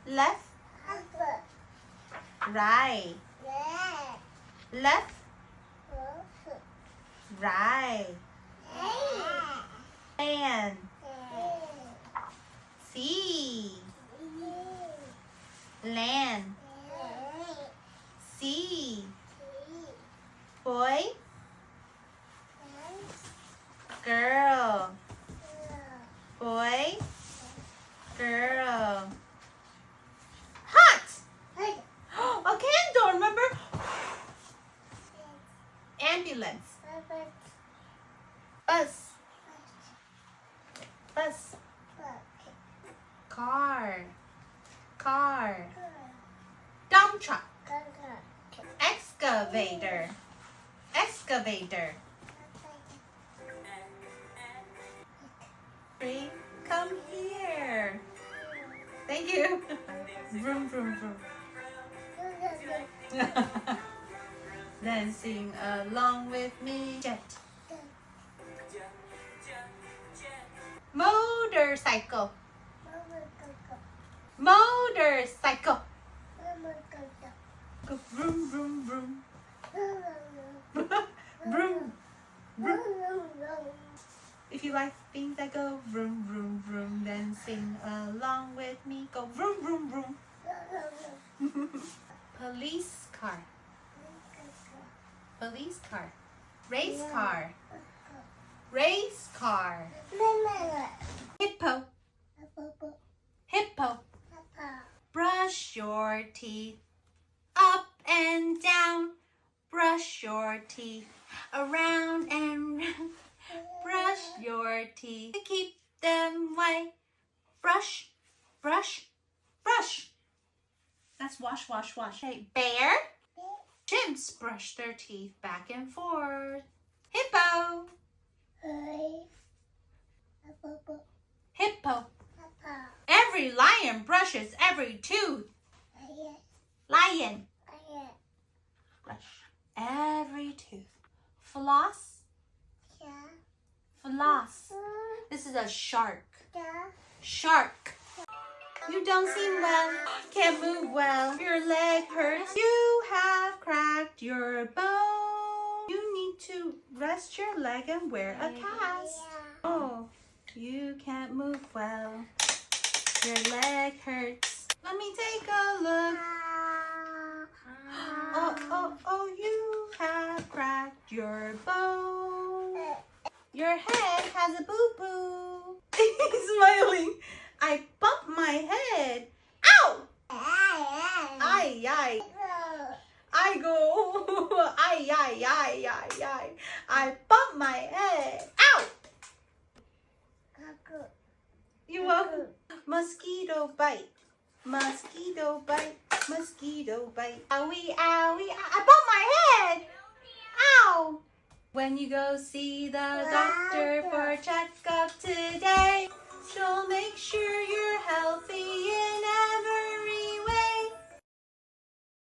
left, right, left, right, land, sea, land, sea, boy, girl, boy, girl. Hot! A candle, remember? Ambulance. Bus. Bus. Car. Car. Dump truck. Excavator. Excavator. Come here. Thank you. Vroom, vroom, vroom. Then sing along with me. Jet. Motorcycle. Motorcycle. Go vroom, vroom, vroom. Vroom, vroom. If you like things that go vroom, vroom, vroom, then sing along with me. Go vroom, vroom, vroom. Police car. Police car. Race car. Race car. Hippo. Hippo. Brush your teeth up and down. Brush your teeth around and round. Brush your teeth to keep them white. Brush, brush, brush. That's wash, wash, wash. Hey, bear. Chimps brush their teeth back and forth. Hippo. Hippo. Every lion brushes every tooth. Lion. Brush every tooth. Floss. Floss. This is a shark. Shark. You don't seem well. Can't move well. Your leg hurts. You have cracked your bone. You need to rest your leg and wear a cast. Oh, you can't move well. Your leg hurts. Let me take a look. Oh, you have cracked your bone. Your head has a boo-boo. He's smiling. I bumped my head. Ow! Ay, ay. I go. Ay, ay, ay, ay, ay. I bumped my head. Ow! You're welcome. Mosquito bite. Mosquito bite. Mosquito bite. Owie, owie. I bumped my head. Ow! When you go see the doctor for a checkup,